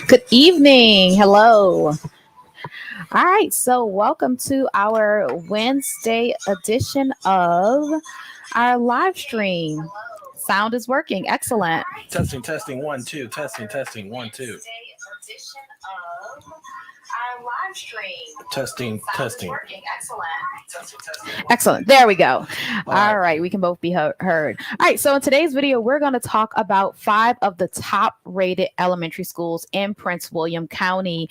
Good evening. Hello. All right. So, welcome to our Wednesday edition of our live stream. Sound is working. Excellent. Testing, testing, 1, 2. Testing, testing, 1, 2. Our live stream. Testing, testing. Excellent. There we go. All right. We can both be heard. All right. So in today's video, we're going to talk about 5 of the top rated elementary schools in Prince William County.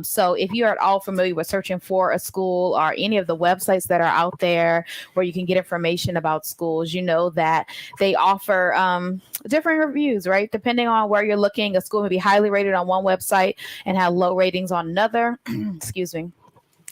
So if you are at all familiar with searching for a school or any of the websites that are out there where you can get information about schools, you know that they offer different reviews, right? Depending on where you're looking, a school may be highly rated on one website and have low ratings on another. Excuse me.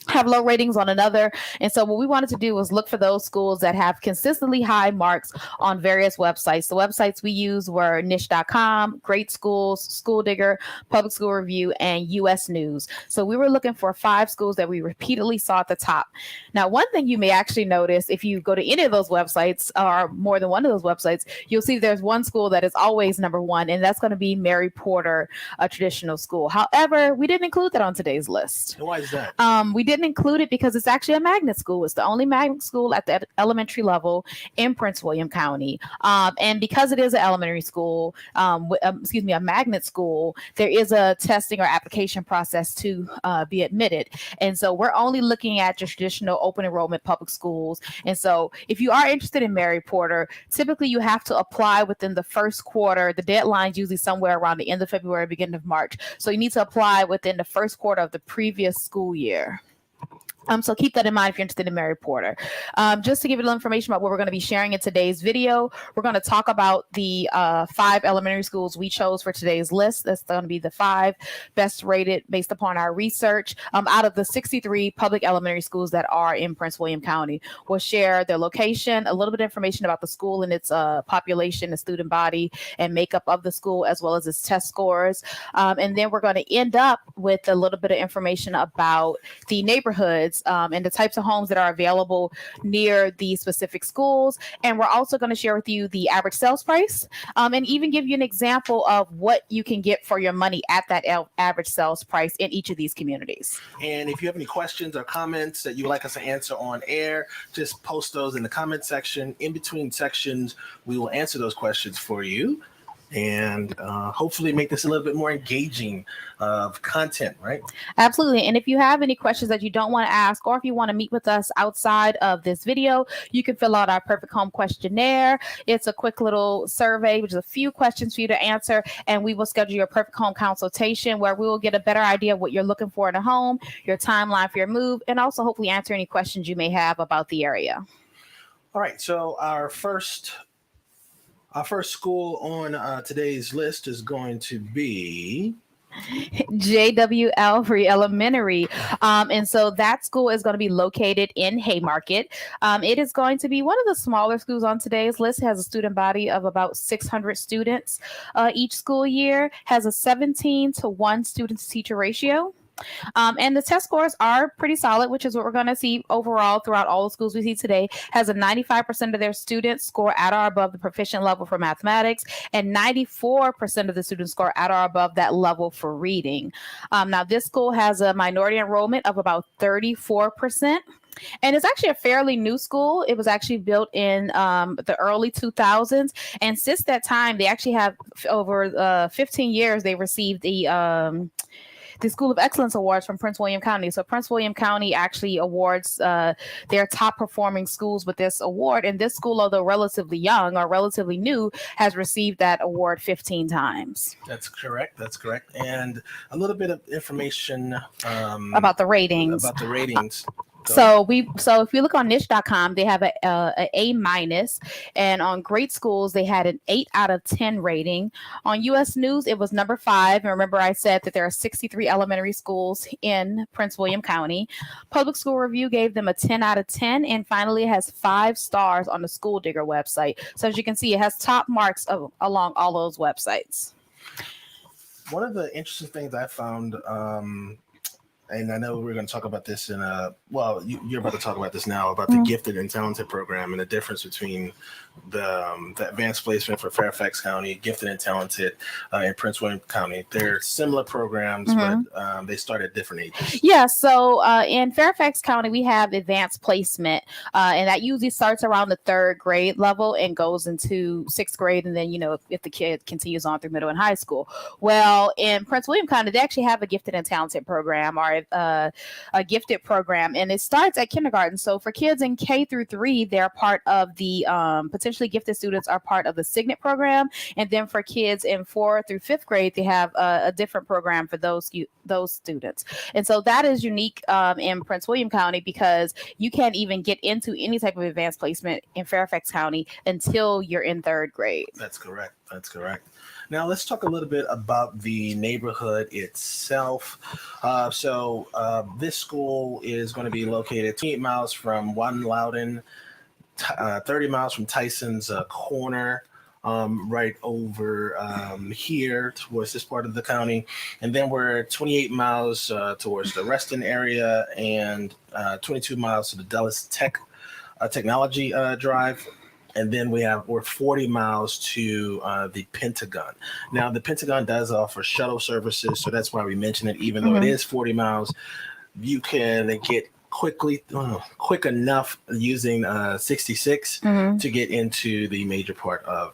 Have low ratings on another. And so what we wanted to do was look for those schools that have consistently high marks on various websites. The websites we used were niche.com, Great Schools, School Digger, Public School Review, and US News. So we were looking for 5 schools that we repeatedly saw at the top. Now, one thing you may actually notice if you go to any of those websites or more than one of those websites, you'll see there's one school that is always number 1, and that's going to be Mary Porter, a traditional school. However, we didn't include that on today's list. Why is that? We didn't include it because it's actually a magnet school. It's the only magnet school at the elementary level in Prince William County. And because it is an elementary school, a magnet school, there is a testing or application process to be admitted. And so we're only looking at just traditional open enrollment public schools. And so if you are interested in Mary Porter, typically you have to apply within the first quarter. The deadline is usually somewhere around the end of February, beginning of March. So you need to apply within the first quarter of the previous school year. So keep that in mind if you're interested in Mary Porter. Just to give you a little information about what we're going to be sharing in today's video, we're going to talk about the 5 elementary schools we chose for today's list. That's going to be the 5 best rated based upon our research out of the 63 public elementary schools that are in Prince William County. We'll share their location, a little bit of information about the school and its population, the student body, and makeup of the school, as well as its test scores. And then we're going to end up with a little bit of information about the neighborhoods and the types of homes that are available near the specific schools. And we're also going to share with you the average sales price and even give you an example of what you can get for your money at that average sales price in each of these communities. And if you have any questions or comments that you would like us to answer on air, just post those in the comment section. In between sections, we will answer those questions for you and hopefully make this a little bit more engaging of content, right? Absolutely. And if you have any questions that you don't want to ask, or if you want to meet with us outside of this video, you can fill out our Perfect Home questionnaire. It's a quick little survey, which is a few questions for you to answer, and we will schedule your Perfect Home consultation where we will get a better idea of what you're looking for in a home, your timeline for your move, and also hopefully answer any questions you may have about the area. All right. So our first school on today's list is going to be JW Alvey Elementary. And so that school is going to be located in Haymarket. It is going to be one of the smaller schools on today's list. It has a student body of about 600 students each school year, has a 17-to-1 student to teacher ratio. And the test scores are pretty solid, which is what we're going to see overall throughout all the schools we see today. Has a 95% of their students score at or above the proficient level for mathematics, and 94% of the students score at or above that level for reading. Now, this school has a minority enrollment of about 34%. And it's actually a fairly new school. It was actually built in the early 2000s. And since that time, they actually have over 15 years, they received the School of Excellence Awards from Prince William County. So Prince William County actually awards their top performing schools with this award. And this school, although relatively young or relatively new, has received that award 15 times. That's correct. And a little bit of information about the ratings. So if you look on niche.com, they have a A-, and on Great Schools, they had an 8 out of 10 rating. On US News, it was number 5. And remember, I said that there are 63 elementary schools in Prince William County. Public School Review gave them a 10 out of 10. And finally, it has 5 stars on the School Digger website. So as you can see, it has top marks along all those websites. One of the interesting things I found and I know we're going to talk about this in you're about to talk about this now about the gifted and talented program and the difference between the advanced placement for Fairfax County, gifted and talented in Prince William County. They're similar programs, but they start at different ages. Yeah, so in Fairfax County, we have advanced placement, and that usually starts around the 3rd grade level and goes into 6th grade, and then, if the kid continues on through middle and high school. Well, in Prince William County, they actually have a gifted and talented program, or a gifted program, and it starts at kindergarten. So for kids in K through 3, they're part of the potentially gifted students are part of the Signet program, and then for kids in 4th through 5th grade, they have a different program for those students. And so that is unique in Prince William County, because you can't even get into any type of advanced placement in Fairfax County until you're in 3rd grade. That's correct. Now let's talk a little bit about the neighborhood itself. This school is going to be located 28 miles from Wadden Loudon, 30 miles from Tyson's Corner, right over here towards this part of the county. And then we're 28 miles towards the Reston area, and 22 miles to the Dulles Technology Drive. And then we're 40 miles to the Pentagon. Now, the Pentagon does offer shuttle services, so that's why we mention it. Even though it is 40 miles, you can get quick enough using 66 to get into the major part of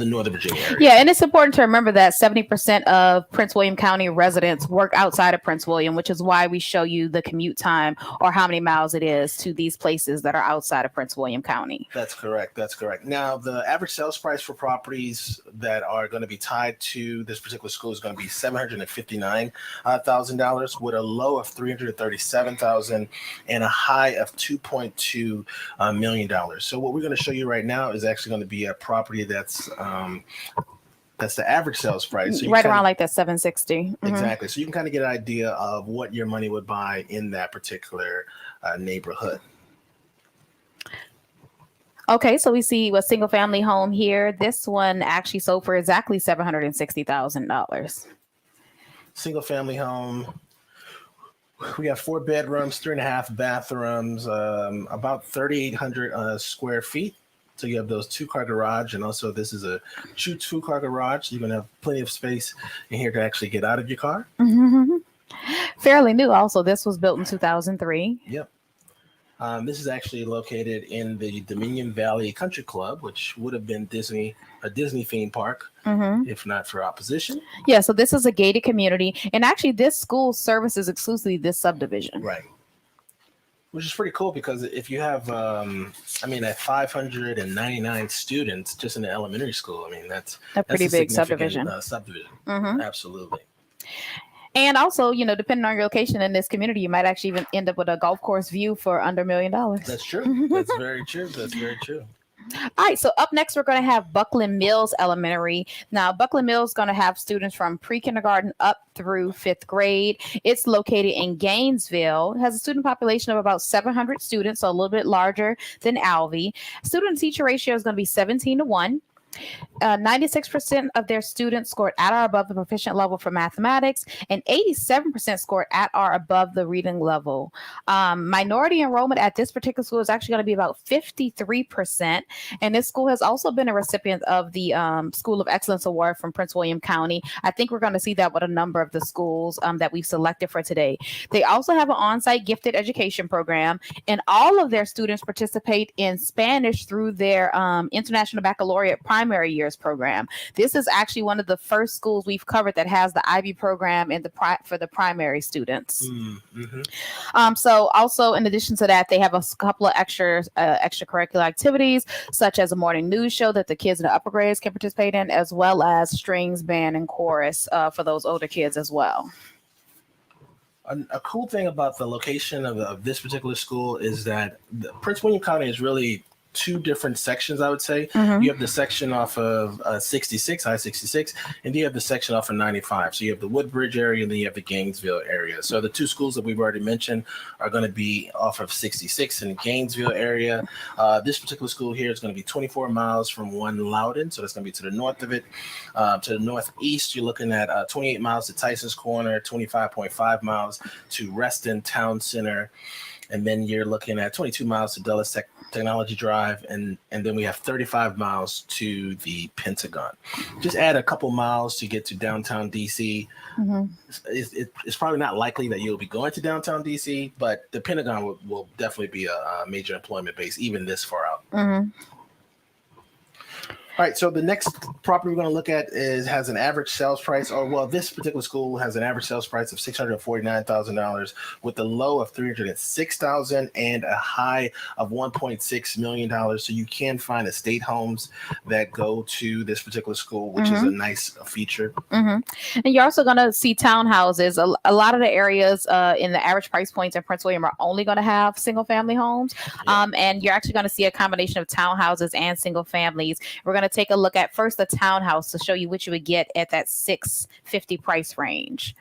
the Northern Virginia area. Yeah, and it's important to remember that 70% of Prince William County residents work outside of Prince William, which is why we show you the commute time or how many miles it is to these places that are outside of Prince William County. That's correct. Now, the average sales price for properties that are going to be tied to this particular school is going to be $759,000 with a low of $337,000 and a high of $2.2 million. So what we're going to show you right now is actually going to be a property that's the average sales price. So around like that 760. Exactly. So you can kind of get an idea of what your money would buy in that particular neighborhood. Okay, so we see a single family home here. This one actually sold for exactly $760,000. Single family home. We have 4 bedrooms, 3.5 bathrooms, about 3,800 square feet. So you have those 2-car garage, and also this is a true 2-car garage. You're going to have plenty of space in here to actually get out of your car. Fairly new. Also, this was built in 2003. Yep. This is actually located in the Dominion Valley Country Club, which would have been a Disney theme park, if not for opposition. Yeah, so this is a gated community, and actually this school services exclusively this subdivision. Right. Which is pretty cool, because if you have, at 599 students just in the elementary school, that's a pretty big subdivision. Absolutely. And also, depending on your location in this community, you might actually even end up with a golf course view for under $1 million. That's true. That's very true. All right, so up next, we're going to have Buckland Mills Elementary. Now, Buckland Mills is going to have students from pre-kindergarten up through 5th grade. It's located in Gainesville. It has a student population of about 700 students, so a little bit larger than Alvey. Student-teacher ratio is going to be 17-1. 96% of their students scored at or above the proficient level for mathematics, and 87% scored at or above the reading level. Minority enrollment at this particular school is actually going to be about 53%. And this school has also been a recipient of the School of Excellence Award from Prince William County. I think we're going to see that with a number of the schools that we've selected for today. They also have an on-site gifted education program, and all of their students participate in Spanish through their International Baccalaureate primary years program. This is actually one of the first schools we've covered that has the IB program and for the primary students. So also, in addition to that, they have a couple of extracurricular activities, such as a morning news show that the kids in the upper grades can participate in, as well as strings, band, and chorus for those older kids as well. A cool thing about the location of this particular school is that Prince William County is really two different sections, I would say. Mhm. You have the section off of 66, I-66, and you have the section off of 95. So you have the Woodbridge area, and then you have the Gainesville area. So the two schools that we've already mentioned are going to be off of 66 in the Gainesville area. This particular school here is going to be 24 miles from one Loudon, so that's going to be to the north of it. To the northeast, you're looking at 28 miles to Tyson's Corner, 25.5 miles to Reston Town Center, and then you're looking at 22 miles to Dulles Technology Drive, and then we have 35 miles to the Pentagon. Just add a couple miles to get to downtown DC. Mhm. It's probably not likely that you'll be going to downtown DC, but the Pentagon will definitely be a major employment base even this far out. Mhm. All right, so the next property we're going to look at has an average sales price, this particular school has an average sales price of $649,000 with a low of $306,000 and a high of $1.6 million. So you can find estate homes that go to this particular school, which is a nice feature. And you're also going to see townhouses. A lot of the areas in the average price points in Prince William are only going to have single family homes. And you're actually going to see a combination of townhouses and single families. We're going to take a look at first the townhouse to show you what you would get at that $650 price range.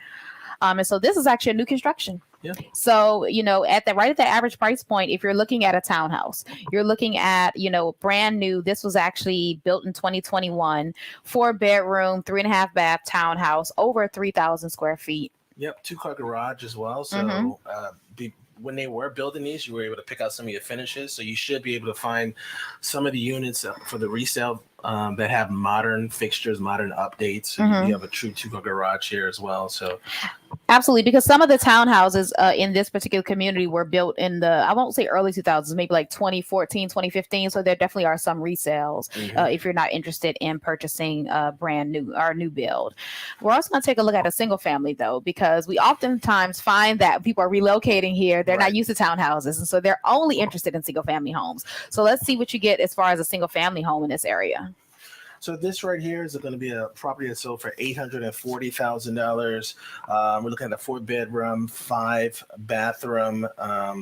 And so this is actually a new construction. Yeah. So, right at the average price point, if you're looking at a townhouse, you're looking at, brand new. This was actually built in 2021, 4-bedroom, 3.5 bath townhouse, over 3,000 square feet. Yep. 2-car garage as well. So, when they were building these, you were able to pick out some of your finishes. So you should be able to find some of the units for the resale that have modern fixtures, modern updates. You have a true 2-car garage here as well. So absolutely, because some of the townhouses in this particular community were built in the, I won't say early 2000s, maybe like 2014, 2015. So there definitely are some resales if you're not interested in purchasing a brand new or new build. We're also going to take a look at a single family though, because we oftentimes find that people are relocating here. They're not used to townhouses. And so they're only interested in single family homes. So let's see what you get as far as a single family home in this area. So this right here is going to be a property that sold for $840,000. We're looking at a 4-bedroom, 5-bathroom,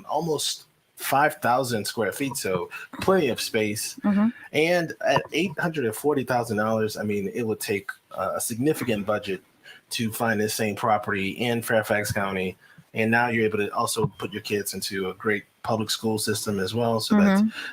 almost 5,000 square feet, so plenty of space. And at $840,000, I mean, it would take a significant budget to find this same property in Fairfax County. And now you're able to also put your kids into a great public school system as well. So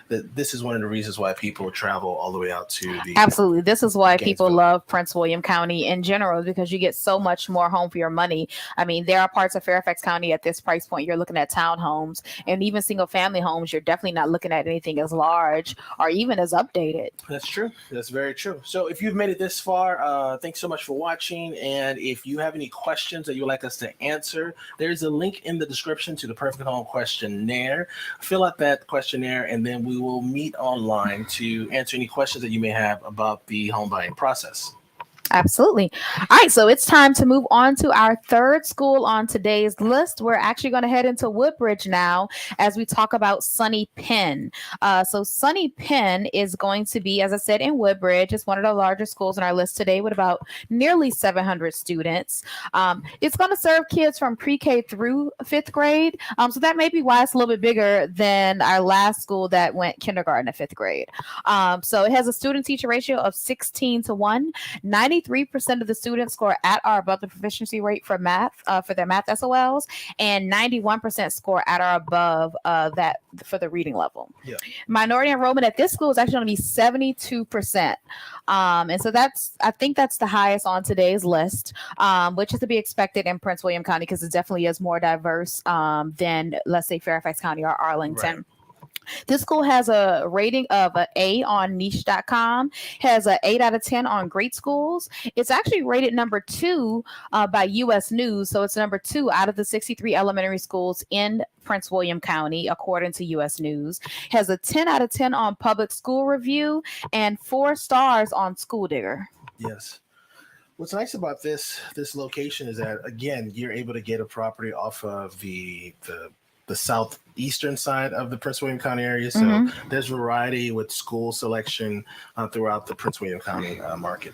this is one of the reasons why people travel all the way out to the absolutely. This is why Gainesville. People love Prince William County in general, because you get so much more home for your money. I mean, there are parts of Fairfax County at this price point, you're looking at townhomes and even single family homes. You're definitely not looking at anything as large or even as updated. That's true. That's very true. So if you've made it this far, thanks so much for watching. And if you have any questions that you'd like us to answer, there's a link in the description to the Perfect Home Questionnaire. Fill out that questionnaire, and then we will meet online to answer any questions that you may have about the home buying process. Absolutely. All right, so it's time to move on to our third school on today's list. We're actually going to head into Woodbridge now as we talk about Sonnie Penn. So Sonnie Penn is going to be, as I said, in Woodbridge. It's one of the larger schools on our list today with about nearly 700 students. It's going to serve kids from pre-K through 5th grade. So that may be why it's a little bit bigger than our last school that went kindergarten to 5th grade. So it has a student-teacher ratio of 16-1. 93% of the students score at or above the proficiency rate for math, for their math SOLs, and 91% score at or above that for the reading level. Yeah. Minority enrollment at this school is actually going to be 72%. And so I think that's the highest on today's list, which is to be expected in Prince William County because it definitely is more diverse than, let's say, Fairfax County or Arlington. Right. This school has a rating of an A on niche.com, has an 8 out of 10 on Great Schools. It's actually rated number 2 by U.S. News. So it's number 2 out of the 63 elementary schools in Prince William County, according to U.S. News. Has a 10 out of 10 on Public School Review and 4 stars on School Digger. Yes. What's nice about this location is that, again, you're able to get a property off of the southeastern side of the Prince William County area. So there's variety with school selection throughout the Prince William County market.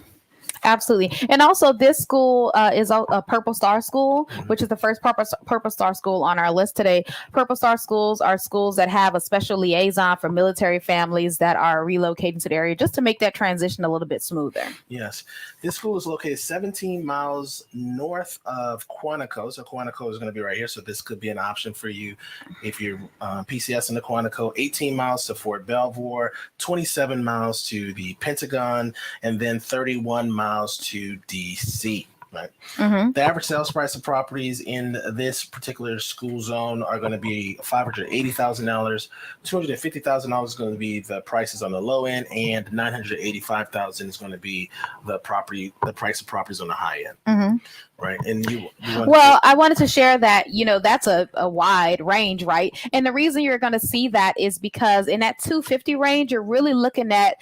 Absolutely. And also this school is a Purple Star school, which is the first Purple Star school on our list today. Purple Star schools are schools that have a special liaison for military families that are relocating to the area just to make that transition a little bit smoother. Yes. This school is located 17 miles north of Quantico. So Quantico is going to be right here. So this could be an option for you if you're PCS in the Quantico. 18 miles to Fort Belvoir, 27 miles to the Pentagon, and then 31 miles to DC. Right. The average sales price of properties in this particular school zone are going to be $580,000. $250,000 is going to be the prices on the low end, and $985,000 is going to be the price of properties on the high end. Right. And I wanted to share that, that's a wide range, right? And the reason you're going to see that is because in that 250 range, you're really looking at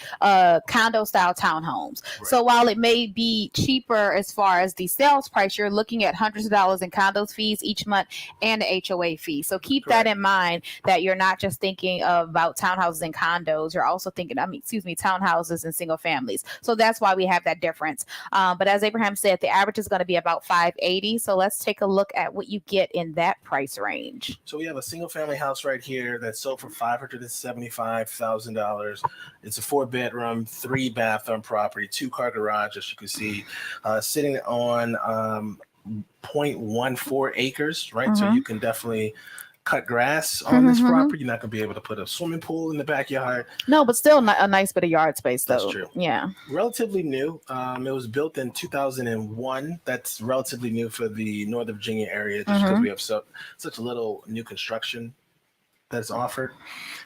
condo style townhomes. Right. So while it may be cheaper as far as the sales price, you're looking at hundreds of dollars in condos fees each month and the HOA fee. So keep that in mind, that you're not just thinking about townhouses and condos. You're also thinking, townhouses and single families. So that's why we have that difference. But as Abraham said, the average is going to be about $580,000. So let's take a look at what you get in that price range. So we have a single family house right here that's sold for $575,000. It's a 4-bedroom, 3-bathroom property, 2-car garage, as you can see, sitting on 0.14 acres, right? So you can definitely cut grass on this property. You're not going to be able to put a swimming pool in the backyard. No, but still a nice bit of yard space, though. That's true. Yeah. Relatively new. It was built in 2001. That's relatively new for the Northern Virginia area, just because we have such a little new construction that's offered.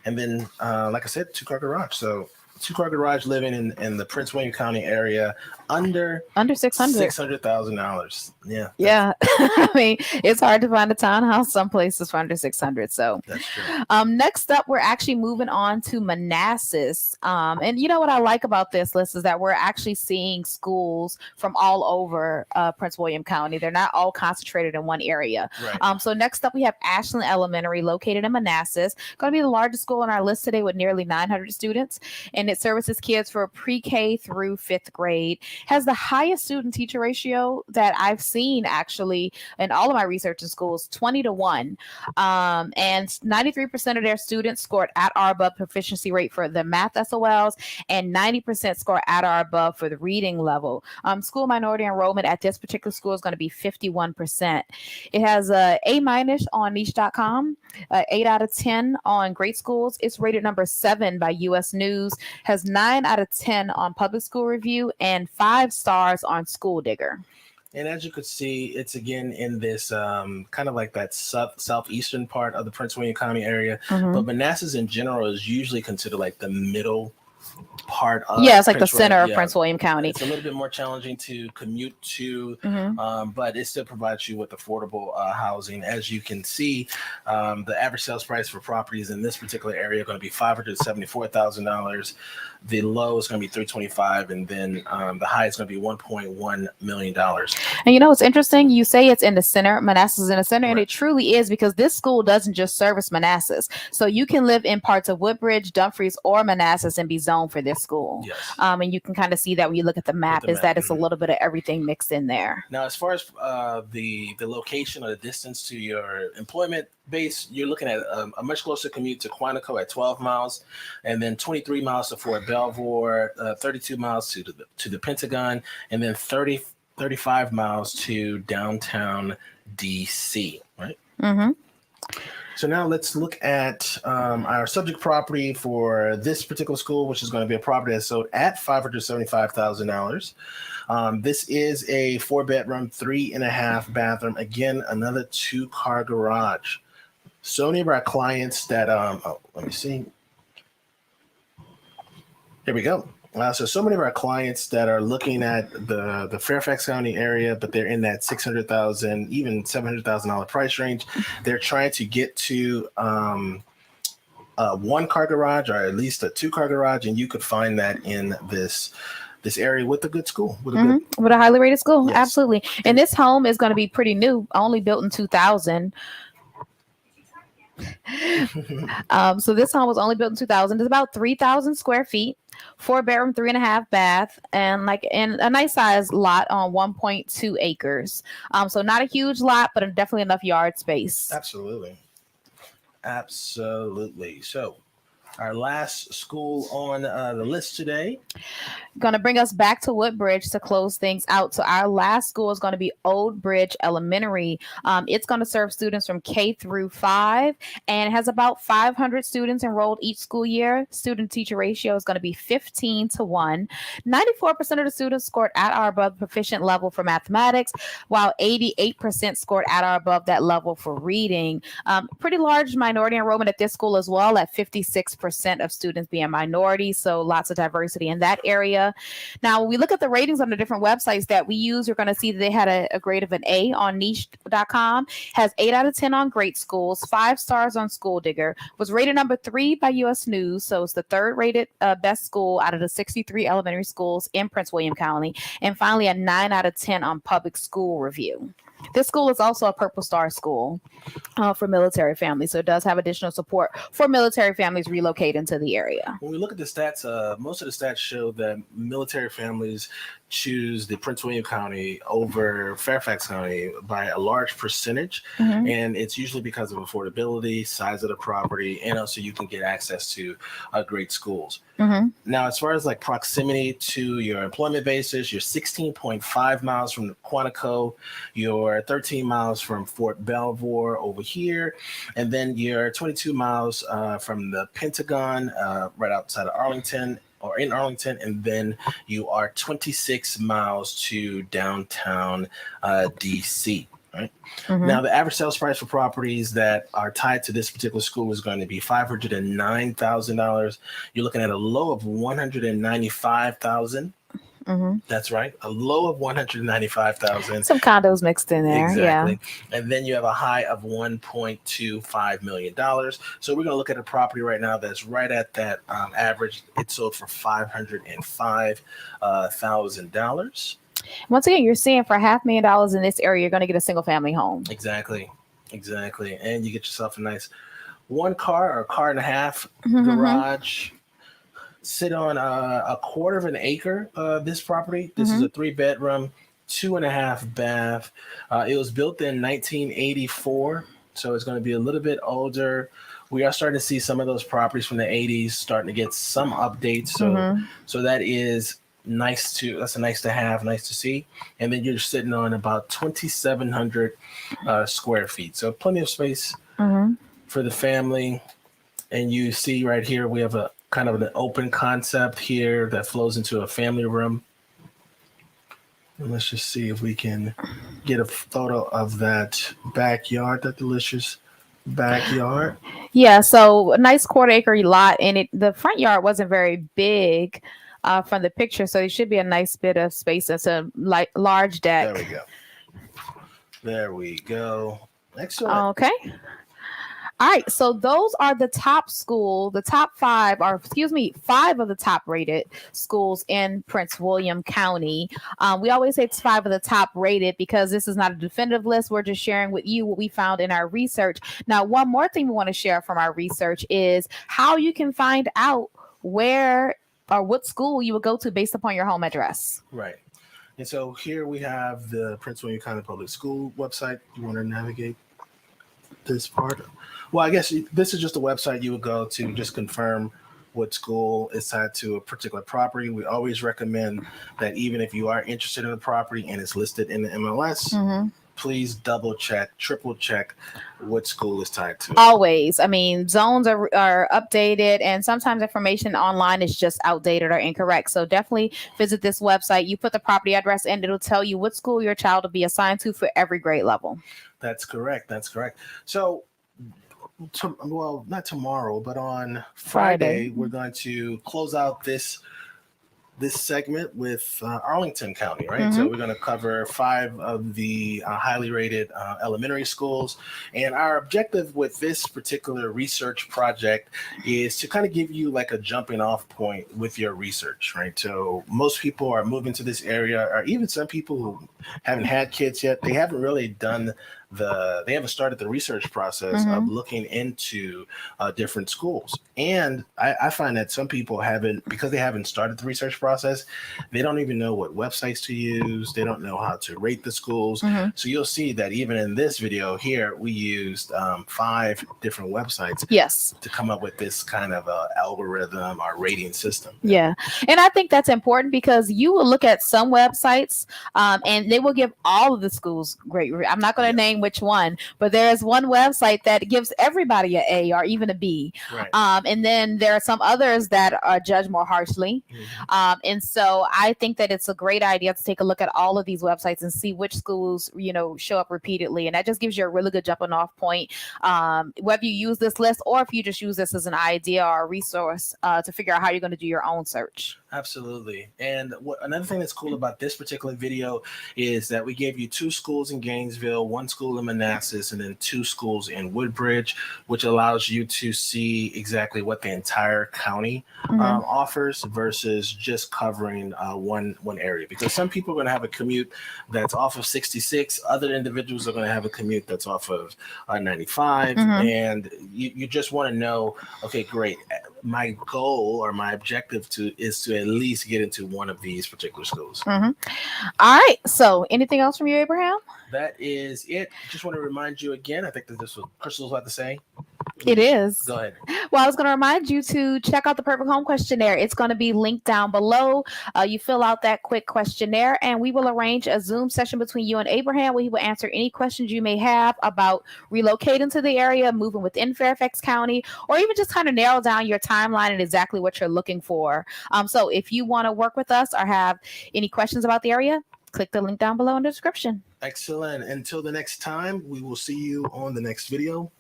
And then, like I said, 2-car garage. So 2-car garage living in the Prince William County area under $600,000. Yeah. Yeah. I mean, it's hard to find a townhouse some places for under $600,000. So that's true. Next up, we're actually moving on to Manassas. And what I like about this list is that we're actually seeing schools from all over Prince William County. They're not all concentrated in one area. Right. So next up, we have Ashland Elementary, located in Manassas. Going to be the largest school on our list today with nearly 900 students. And it services kids for pre-K through 5th grade. Has the highest student-teacher ratio that I've seen actually in all of my research in schools, 20-1. And 93% of their students scored at or above proficiency rate for the math SOLs, and 90% score at or above for the reading level. School minority enrollment at this particular school is going to be 51%. It has a A- on niche.com, 8 out of 10 on Great Schools. It's rated number 7 by U.S. News, has 9 out of 10 on Public School Review, and 5 stars on School Digger. And as you could see, it's again in this kind of like that southeastern part of the Prince William County area. But Manassas in general is usually considered like the middle part of it's like Prince the center of Prince William County. It's a little bit more challenging to commute to, but it still provides you with affordable housing. As you can see, the average sales price for properties in this particular area are going to be $574,000. The low is going to be $325,000, and then the high is going to be $1.1 million. And it's interesting. You say it's in the center. Manassas is in the center, and it truly is, because this school doesn't just service Manassas. So you can live in parts of Woodbridge, Dumfries, or Manassas and be zoned for this school. Yes. And you can kind of see that when you look at the map, that it's a little bit of everything mixed in there. Now, as far as the location or the distance to your employment base, you're looking at a much closer commute to Quantico at 12 miles, and then 23 miles to Fort Belvoir, 32 miles to the Pentagon, and then 35 miles to downtown DC, right? So now let's look at our subject property for this particular school, which is going to be a property that's sold at $575,000. This is a 4-bedroom, 3.5 bathroom. Again, another 2-car garage. So many of our clients that, let me see. Here we go. So many of our clients that are looking at the Fairfax County area, but they're in that $600,000, even $700,000 price range. They're trying to get to a 1-car garage, or at least a 2-car garage, and you could find that in this area with a good school, with a highly rated school. Yes. Absolutely. And this home is going to be pretty new, only built in 2000. So this home was only built in 2000. It's about 3,000 square feet. 4 bedroom, 3.5 bath, and like in a nice size lot on 1.2 acres. So not a huge lot, but definitely enough yard space. Absolutely. Absolutely. So our last school on the list today. Going to bring us back to Woodbridge to close things out. So our last school is going to be Old Bridge Elementary. It's going to serve students from K through 5, and it has about 500 students enrolled each school year. Student teacher ratio is going to be 15-1. 94% of the students scored at or above proficient level for mathematics, while 88% scored at or above that level for reading. Pretty large minority enrollment at this school as well, at 56% of students being minorities. So lots of diversity in that area. Now, when we look at the ratings on the different websites that we use, you're going to see that they had a grade of an A on niche.com, has 8 out of 10 on Great Schools, 5 stars on School Digger, was rated number 3 by U.S. News. So it's the third rated best school out of the 63 elementary schools in Prince William County. And finally, a 9 out of 10 on Public School Review. This school is also a Purple Star school for military families. So it does have additional support for military families relocating to the area. When we look at the stats, most of the stats show that military families choose the Prince William County over Fairfax County by a large percentage. Mm-hmm. And it's usually because of affordability, size of the property, and also you can get access to great schools. Mm-hmm. Now, as far as like proximity to your employment basis, you're 16.5 miles from Quantico, you're 13 miles from Fort Belvoir over here, and then you're 22 miles from the Pentagon right outside of Arlington, or in Arlington, and then you are 26 miles to downtown DC. Right. Mm-hmm. Now, the average sales price for properties that are tied to this particular school is going to be $509,000. You're looking at a low of $195,000. Mm-hmm. That's right, a low of $195,000. Some condos mixed in there. Exactly. Yeah. And then you have a high of $1.25 million. So we're going to look at a property right now that's right at that average. It sold for $505,000. Once again, you're seeing for $500,000 in this area, you're going to get a single family home. Exactly. And you get yourself a nice 1 car or car and a half Mm-hmm. garage. Sit on a quarter of an acre. This property. This is a 3-bedroom, 2.5 bath. It was built in 1984, so it's going to be a little bit older. We are starting to see some of those properties from the 80s starting to get some updates. So that is nice to. That's a nice to have, nice to see. And then you're sitting on about 2,700 square feet, so plenty of space for the family. And you see right here we have a kind of an open concept here that flows into a family room. And let's just see if we can get a photo of that backyard, that delicious backyard. Yeah, so a nice quarter-acre lot, and the front yard wasn't very big from the picture, so it should be a nice bit of space. It's a large deck. There we go. Excellent. Okay. All right, so those are the top 5 of the top rated schools in Prince William County. We always say it's 5 of the top rated because this is not a definitive list. We're just sharing with you what we found in our research. Now, one more thing we want to share from our research is how you can find out where or what school you would go to based upon your home address. Right. And so here we have the Prince William County Public School website. You want to navigate this part? Well, I guess this is just a website you would go to just confirm what school is tied to a particular property. We always recommend that even if you are interested in the property and it's listed in the MLS, please double check, triple check what school is tied to. Always. I mean, zones are updated, and sometimes information online is just outdated or incorrect. So definitely visit this website. You put the property address in, it'll tell you what school your child will be assigned to for every grade level. That's correct. So, well, not tomorrow, but on Friday, we're going to close out this segment with Arlington County, right? So we're going to cover 5 of the highly rated elementary schools. And our objective with this particular research project is to kind of give you like a jumping off point with your research, right? So most people are moving to this area, or even some people who haven't had kids yet, they haven't really done they haven't started the research process of looking into different schools. And I find that some people haven't, because they haven't started the research process, they don't even know what websites to use. They don't know how to rate the schools. So you'll see that even in this video here, we used 5 different websites to come up with this kind of algorithm or rating system. Yeah. And I think that's important because you will look at some websites and they will give all of the schools great. I'm not going to name which one, but there's one website that gives everybody an A or even a B. Right. And then there are some others that are judged more harshly. And so I think that it's a great idea to take a look at all of these websites and see which schools, show up repeatedly. And that just gives you a really good jumping off point, whether you use this list or if you just use this as an idea or a resource to figure out how you're going to do your own search. Absolutely. And another thing that's cool about this particular video is that we gave you 2 schools in Gainesville, 1 school in Manassas, and then 2 schools in Woodbridge, which allows you to see exactly what the entire county offers versus just covering one area. Because some people are going to have a commute that's off of 66. Other individuals are going to have a commute that's off of 95. And you just want to know, okay, great. My goal or my objective is to at least get into one of these particular schools. All right. So anything else from you, Abraham? That is it. Just want to remind you again, I think that this was Crystal's about to say. It is. Go ahead. Well, I was going to remind you to check out the Perfect Home Questionnaire. It's going to be linked down below. You fill out that quick questionnaire, and we will arrange a Zoom session between you and Abraham where he will answer any questions you may have about relocating to the area, moving within Fairfax County, or even just kind of narrow down your timeline and exactly what you're looking for. So if you want to work with us or have any questions about the area, click the link down below in the description. Excellent. Until the next time, we will see you on the next video.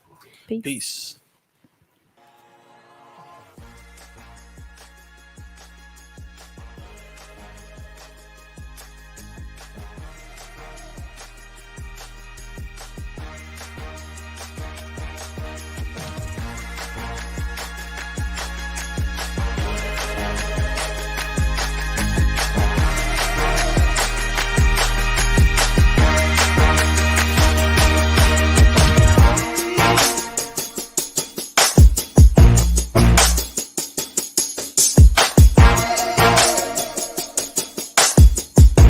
Peace. Peace.